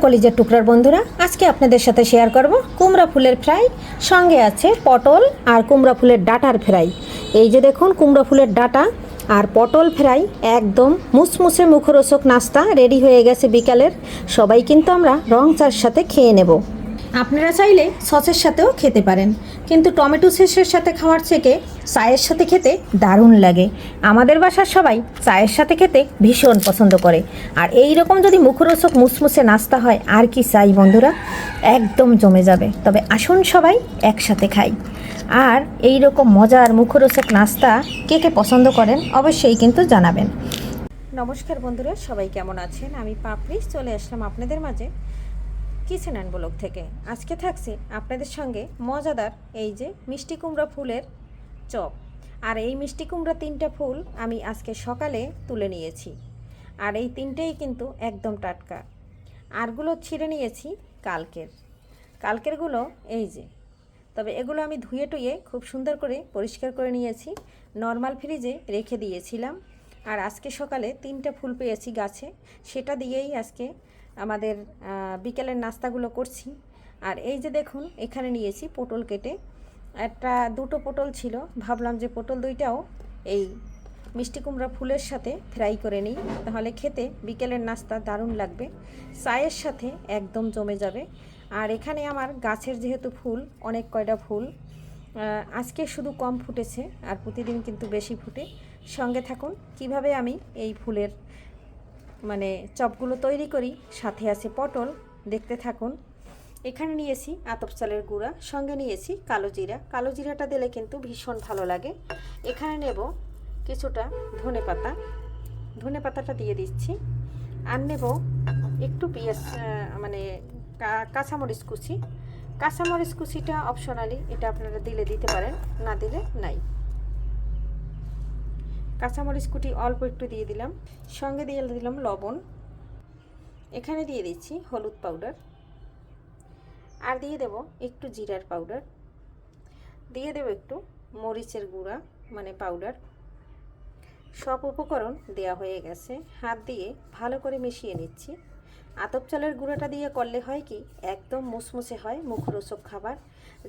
কলিজার টুকরার বন্ধুরা, আজকে আপনাদের সাথে শেয়ার করব কুমড়া ফুলের ফ্রাই, সঙ্গে আছে পটল আর কুমড়া ফুলের ডাঁটার ফ্রাই। এই যে দেখুন, কুমড়া ফুলের ডাঁটা আর পটল ফ্রাই, একদম মুসমুসে মুখরোচক নাস্তা রেডি হয়ে গেছে বিকালের। সবাই কিন্তু আমরা রং চার সাথে খেয়ে নেব। আপনারা চাইলে সসের সাথেও খেতে পারেন, কিন্তু টমেটো সসের সাথে খাওয়ার থেকে চায়ের সাথে খেতে দারুণ লাগে। আমাদের বাসার সবাই চায়ের সাথে খেতে ভীষণ পছন্দ করে। আর এই রকম যদি মুখরোচক মুসমুসে নাস্তা হয়, আর কি চাই বন্ধুরা, একদম জমে যাবে। তবে আসুন সবাই একসাথে খাই। আর এই রকম মজার মুখরোচক নাস্তা কে কে পছন্দ করেন অবশ্যই কিন্তু জানাবেন। নমস্কার বন্ধুরা, সবাই কেমন আছেন? আমি পাপড়ি চলে আসলাম আপনাদের মাঝে কিচেন অ্যান্ড ব্লগ থেকে। আজকে থাকছে আপনাদের সঙ্গে মজাদার এই যে মিষ্টি কুমড়া ফুলের চপ। আর এই মিষ্টি কুমড়া 3টা ফুল আমি আজকে সকালে তুলে নিয়েছি, আর এই 3টেই কিন্তু একদম টাটকা। আরগুলো ছিঁড়ে নিয়েছি কালকেরগুলো এই যে। তবে এগুলো আমি ধুয়ে টুয়ে খুব সুন্দর করে পরিষ্কার করে নিয়েছি, নর্মাল ফ্রিজে রেখে দিয়েছিলাম। আর আজকে সকালে 3টা ফুল পেয়েছি গাছে, সেটা দিয়েই আজকে আমাদের বিকেলের নাস্তাগুলো করছি। আর এই যে দেখুন, এখানে নিয়েছি পটল কেটে, দুটো পটল ছিল, ভাবলাম যে পটল দুইটাও এই মিষ্টি কুমড়া ফুলের সাথে ফ্রাই করে নিই, তাহলে খেতে বিকেলের নাস্তা দারুণ লাগবে, চায়ের সাথে একদম জমে যাবে। আর এখানে আমার গাছের যেহেতু ফুল অনেক কয়টা ফুল, আজকে শুধু কম ফুটেছে, আর প্রতিদিন কিন্তু বেশি ফুটে। সঙ্গে থাকুন কিভাবে আমি এই ফুলের চপগুলো তৈরি করি, সাথে আছে পটল, দেখতে থাকুন। এখানে নিয়েছি আতপ চালের গুঁড়া, সঙ্গে নিয়েছি কালো জিরা। কালো জিরাটা দিলে কিন্তু ভীষণ ভালো লাগে। এখানে নেব কিছুটা ধনে পাতাটা দিয়ে দিচ্ছি। আর নেব একটু পেঁয়াজ, কাঁচামরিচ কুচিটা অপশনালি, এটা আপনারা দিলে দিতে পারেন, না দিলে নাই। কাঁচামরিচ কুচি অল্প একটু দিয়ে দিলাম, সঙ্গে দিয়ে দিলাম লবণ। এখানে দিয়ে দিচ্ছি হলুদ পাউডার, আর দিয়ে দেব একটু জিরার পাউডার, দিয়ে দেব একটু মরিচের গুঁড়া পাউডার। সব উপকরণ দেয়া হয়ে গেছে, হাত দিয়ে ভালো করে মিশিয়ে নিচ্ছি। আতপ চালের গুঁড়াটা দিয়ে করলে হয় কি, একদম মুসমুসে হয়, মুখরোচক খাবার।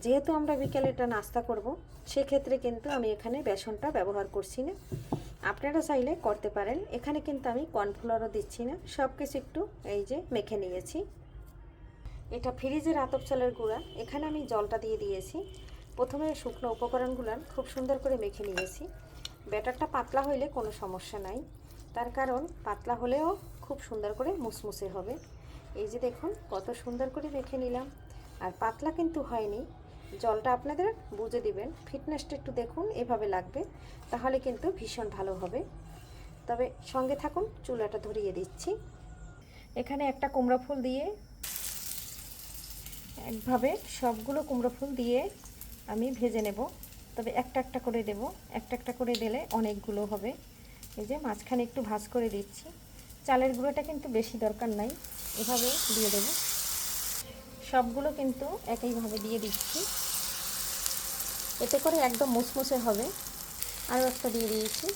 যেহেতু আমরা বিকেলে এটা নাস্তা করব, সেক্ষেত্রে কিন্তু আমি এখানে বেসনটা ব্যবহার করছি না, আপনারা চাইলে করতে পারেন। এখানে কিন্তু আমি কর্নফ্লাওয়ারও দিচ্ছি না, সব কিছু একটু এই যে মেখে নিয়েছি। এটা ফ্রিজের আতপ চালের গুঁড়া, এখানে আমি জলটা দিয়ে দিয়েছি। প্রথমে শুকনো উপকরণগুলো খুব সুন্দর করে মেখে নিয়েছি। ব্যাটারটা পাতলা হইলে কোনো সমস্যা নাই, তার কারণ পাতলা হলেও খুব সুন্দর করে মুসমুসে হবে। এই যে দেখুন কত সুন্দর করে মেখে নিলাম, আর পাতলা কিন্তু হয়নি। জলটা আপনাদের বুঝে দিবেন, ফিটনেসটা একটু দেখুন, এভাবে লাগবে, তাহলে কিন্তু ভীষণ ভালো হবে। তবে সঙ্গে থাকুন, চুলাটা ধরিয়ে দিচ্ছি। এখানে একটা কুমড়া ফুল দিয়ে একভাবে সবগুলো কুমড়ো ফুল দিয়ে আমি ভেজে নেব। তবে একটা একটা করে দেব, একটা একটা করে দিলে অনেকগুলো হবে। এই যে মাঝখানে একটু ভাঁজ করে দিচ্ছি। চালের গুঁড়োটা কিন্তু বেশি দরকার নাই, এভাবে দিয়ে দেব। সবগুলো কিন্তু একইভাবে দিয়ে দিচ্ছি, এতে করে একদম মুসমুসে হবে। আরও একটা দিয়ে দিয়েছি।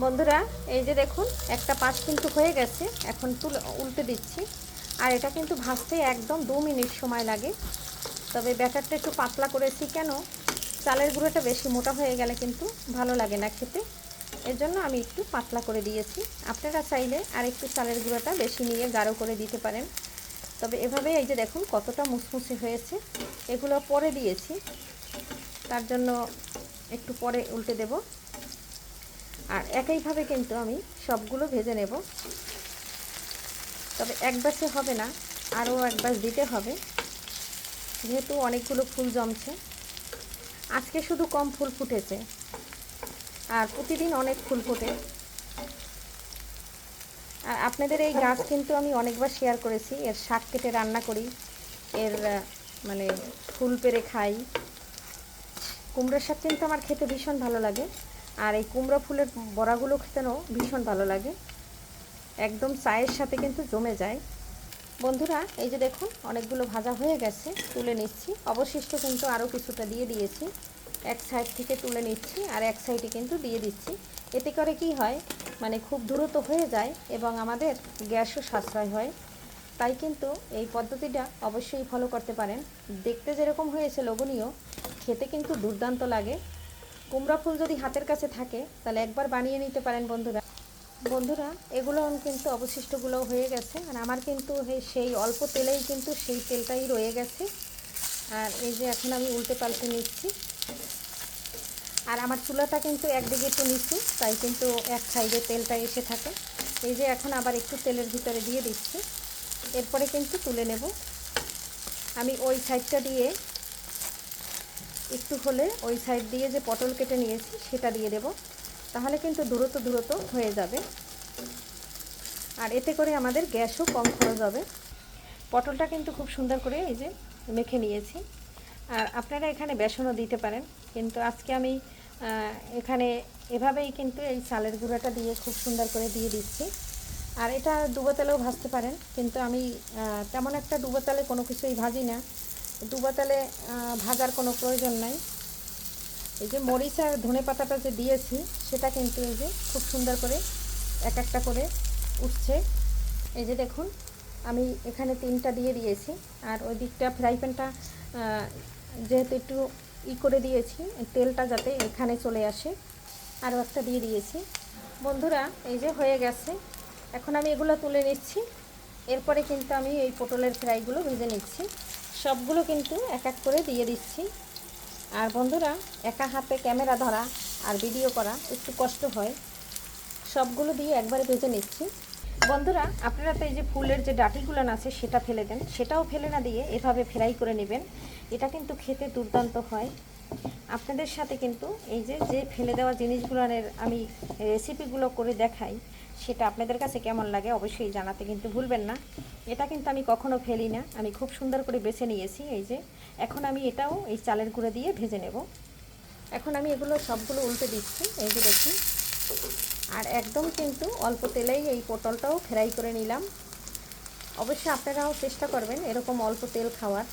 বন্ধুরা এই যে দেখুন, একটা পাশ কিন্তু হয়ে গেছে, এখন উল্টে দিচ্ছি। আর এটা কিন্তু ভাজতে একদম 2 মিনিট সময় লাগে। তবে ব্যাটারটা একটু পাতলা করেছি, কেন, চালের গুঁড়োটা বেশি মোটা হয়ে গেলে কিন্তু ভালো লাগে না খেতে, এর জন্য আমি একটু পাতলা করে দিয়েছি। আপনারা চাইলে আর একটু চালের গুঁড়োটা বেশি নিয়ে গাঢ় করে দিতে পারেন। তবে এভাবে এই যে দেখুন কতটা মুসমুসে হয়েছে। এগুলো পরে দিয়েছি, তার জন্য একটু পরে উল্টে দেব। আর একইভাবে কিন্তু আমি সবগুলো ভেজে নেব। তবে এক ব্যাচে হবে না, আরও এক ব্যাচ দিতে হবে, যেহেতু অনেকগুলো ফুল জমছে। আজকে শুধু কম ফুল ফুটেছে, আর প্রতিদিন অনেক ফুল ফোটে। আর আপনাদের এই গাছ কিন্তু আমি অনেকবার শেয়ার করেছি, এর শাক কেটে রান্না করি, এর ফুল পেড়ে খাই। কুমড়োর শাক কিন্তু আমার খেতে ভীষণ ভালো লাগে, আর এই কুমড়ো ফুলের বড়াগুলো খেতেও ভীষণ ভালো লাগে, একদম চায়ের সাথে কিন্তু জমে যায়। বন্ধুরা এই যে দেখুন, অনেকগুলো ভাজা হয়ে গেছে, তুলে নিচ্ছি। অবশিষ্ট কিন্তু আরও কিছুটা দিয়ে দিয়েছি, এক সাইড থেকে তুলে নিচ্ছি, আর এক সাইডে কিন্তু দিয়ে দিচ্ছি। এতে করে কি হয়, মানে খুব দ্রুত হয়ে যায় এবং আমাদের গ্যাসও সাশ্রয় হয়। তাই কিন্তু এই পদ্ধতিটা অবশ্যই ফলো করতে পারেন। দেখতে যেরকম হয়েছে লোভনীয়, খেতে কিন্তু দুর্দান্ত লাগে। কুমড়া ফুল যদি হাতের কাছে থাকে তাহলে একবার বানিয়ে নিতে পারেন বন্ধুরা। এগুলো কিন্তু অবশিষ্টগুলো হয়ে গেছে, আর আমার কিন্তু সেই অল্প তেলেই কিন্তু সেই তেলটাই রয়ে গেছে। আর এই যে এখন আমি উল্টে পাল্টে নিচ্ছি। আর আমার চুলাটা কিন্তু একদিকে একটু নিচু, তাই কিন্তু এক সাইডে তেলটা এসে থাকে। এই যে এখন আবার একটু তেলের ভিতরে দিয়ে দিচ্ছি, এরপরে কিন্তু তুলে নেব। আমি ওই সাইডটা দিয়ে একটু হলে ওই সাইড দিয়ে যে পটল কেটে নিয়েছি সেটা দিয়ে দেব, তাহলে কিন্তু দ্রুত হয়ে যাবে। আর এতে করে আমাদের গ্যাসও কম খরচ হবে। পটলটা কিন্তু খুব সুন্দর করে এই যে মেখে নিয়েছি। আর আপনারা এখানে বেসনও দিতে পারেন, কিন্তু আজকে আমি এখানে এভাবেই কিন্তু এই চালের গুঁড়াটা দিয়ে খুব সুন্দর করে দিয়ে দিচ্ছি। আর এটা ডুবো তেলেও ভাজতে পারেন, কিন্তু আমি তেমন একটা ডুবো তেলে কোনো কিছুই ভাজি না। ডুবো তেলে ভাজার কোনো প্রয়োজন নাই। এই যে মরিচ আর ধনে পাতাটা যে দিয়েছি সেটা কিন্তু এই যে খুব সুন্দর করে এক একটা করে উঠছে। এই যে দেখুন, আমি এখানে 3টা দিয়ে দিয়েছি। আর ওই দিকটা ফ্রাই প্যানটা যেহেতু একটু করে দিয়েছি, তেলটা যাতে এখানে চলে আসে, আরও একটা দিয়ে দিয়েছি। বন্ধুরা এই যে হয়ে গেছে, এখন আমি এগুলো তুলে নিচ্ছি। এরপরে কিন্তু আমি এই পটলের ফ্রাইগুলো ভেজে নিচ্ছি। সবগুলো কিন্তু এক এক করে দিয়ে দিচ্ছি। আর বন্ধুরা, একা হাতে ক্যামেরা ধরা আর ভিডিও করা একটু কষ্ট হয়, সবগুলো দিয়ে একবারে ভেজে নিচ্ছি। বন্ধুরা, আপনারা তো এই যে ফুলের যে ডাঁটিগুলো আছে সেটা ফেলে দেন, সেটাও ফেলে না দিয়ে এভাবে ফ্রাই করে নেবেন। এটা কিন্তু খেতে দুর্দান্ত হয়। আপনাদের সাথে কিন্তু এই যে ফেলে দেওয়া জিনিসগুলোর আমি রেসিপিগুলো করে দেখাই, সেটা আপনাদের কাছে কেমন লাগে অবশ্যই জানাতে কিন্তু ভুলবেন না। এটা কিন্তু আমি কখনো ফেলি না, আমি খুব সুন্দর করে বেছে নিয়েছি। এই যে এখন আমি এটাও এই চালের গুঁড়ো দিয়ে ভেজে নেব। এখন আমি এগুলো সবগুলো উল্টে দিচ্ছি, এই যে দেখুন। আর একদম কিন্তু অল্প তেলেই এই পটলটাও ফ্রাই করে নিলাম। অবশ্যই আপনারাও চেষ্টা করবেন এরকম অল্প তেল খাওয়ার।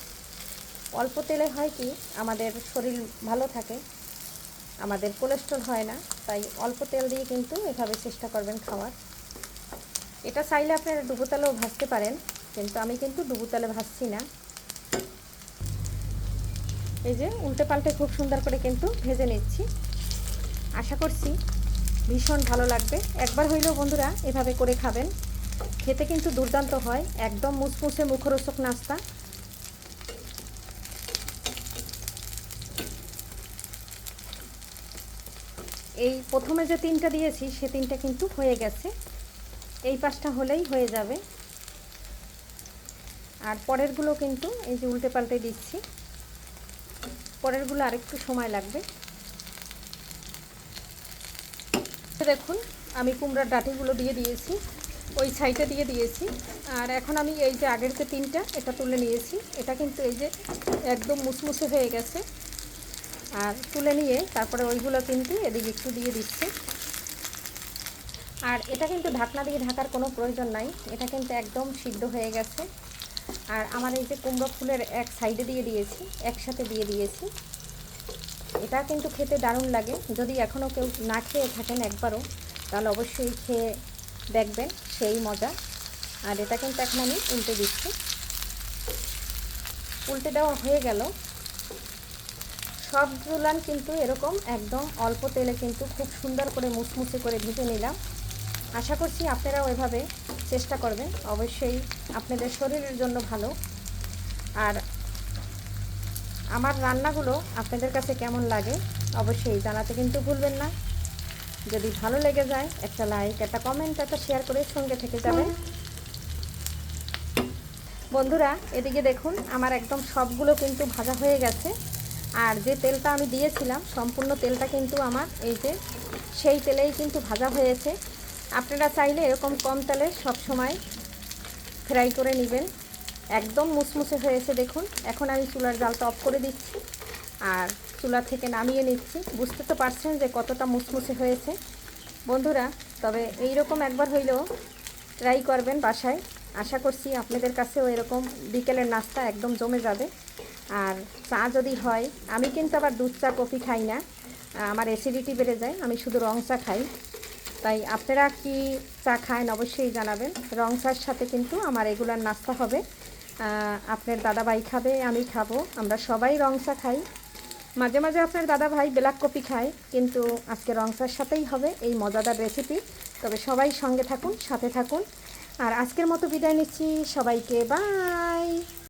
অল্প তেলে হয় কি, আমাদের শরীর ভালো থাকে, আমাদের কোলেস্ট্রল হয় না। তাই অল্প তেল দিয়ে কিন্তু এভাবে চেষ্টা করবেন খাওয়ার। এটা চাইলে আপনারা ডুবো তেলেও ভাজতে পারেন, কিন্তু আমি কিন্তু ডুবো তেলে ভাজছি না। এই যে উল্টে পাল্টে খুব সুন্দর করে কিন্তু ভেজে নিচ্ছি। আশা করছি ভীষণ ভালো লাগবে। একবার হইলেও বন্ধুরা এভাবে করে খাবেন, খেতে কিন্তু দুর্দান্ত হয়, একদম মুচমুচে মুখরোচক নাস্তা। এই প্রথমে যে 3টা দিয়েছি সে 3টা কিন্তু হয়ে গেছে, এই 5টা হলেই হয়ে যাবে। আর পরেরগুলো কিন্তু এই যে উল্টে পাল্টে দিচ্ছি, পরেরগুলো আরেকটু সময় লাগবে। দেখুন, আমি কুমড়ার ডাঁটিগুলো দিয়ে দিয়েছি, ওই সাইডে দিয়ে দিয়েছি। আর এখন আমি এই যে আগের যে 3টা এটা তুলে নিয়েছি, এটা কিন্তু এই যে একদম মুচমুচে হয়ে গেছে। আর তুলে নিয়ে তারপরে ওইগুলো কিন্তু এদিকে একটু দিয়ে দিচ্ছি। আর এটা কিন্তু ঢাকনা দিয়ে ঢাকার কোনো প্রয়োজন নাই, এটা কিন্তু একদম সিদ্ধ হয়ে গেছে। আর আমার এই যে কুমড়ো ফুলের এক সাইডে দিয়ে দিয়েছি, একসাথে দিয়ে দিয়েছি। এটা কিন্তু খেতে দারুণ লাগে। যদি এখনও কেউ না খেয়ে থাকেন একবারও, তাহলে অবশ্যই খেয়ে দেখবেন, সেই মজা। আর এটা কিন্তু এখন আমি উল্টে দিচ্ছি। উল্টে দেওয়া হয়ে গেল। সবগুলো কিন্তু এরকম একদম অল্প তেলে কিন্তু খুব সুন্দর করে মুচমুচে করে ভেজে নিলাম। আশা করছি আপনারাও এভাবে চেষ্টা করবেন, অবশ্যই আপনাদের শরীরের জন্য ভালো। আর আমার রান্নাগুলো আপনাদের কাছে কেমন লাগে অবশ্যই জানাতে কিন্তু ভুলবেন না। যদি ভালো লেগে যায় একটা লাইক, একটা কমেন্ট, একটা শেয়ার করে সঙ্গে থেকে যাবেন। বন্ধুরা এদিকে দেখুন, আমার একদম সবগুলো কিন্তু ভাজা হয়ে গেছে। আর যে তেলটা আমি দিয়েছিলাম সম্পূর্ণ তেলটা কিন্তু আমার এই যে সেই তেলেই কিন্তু ভাজা হয়েছে। আপনারা চাইলে এরকম কম তেলে সবসময় ফ্রাই করে নেবেন। একদম মুচমুচে হয়েছে দেখুন। এখন আমি চুলার জালটা অফ করে দিচ্ছি আর চুলা থেকে নামিয়ে নিচ্ছি। বুঝতে তো পারছেন যে কতটা মুচমুচে হয়েছে বন্ধুরা। তবে এই রকম একবার হইলেও ট্রাই করবেন বাসায়। আশা করছি আপনাদের কাছেও এরকম বিকেলের নাস্তা একদম জমে যাবে। আর চা যদি হয়, আমি কিন্তু আবার দুধ চা কফি খাই না, আমার অ্যাসিডিটি বেড়ে যায়, আমি শুধু রং চা খাই। তাই আপনারা কি চা খান অবশ্যই জানাবেন। রং চার সাথে কিন্তু আমার রেগুলার নাস্তা হবে। আপনার দাদাভাই খাবে, আমি খাবো, আমরা সবাই রং চা খাই। মাঝে মাঝে আপনার দাদাভাই ব্ল্যাক কফি খায়, কিন্তু আজকে রং চার সাথেই হবে এই মজাদার রেসিপি। তবে সবাই সঙ্গে থাকুন, সাথে থাকুন। আর আজকের মতো বিদায় নিচ্ছি, সবাইকে বাই।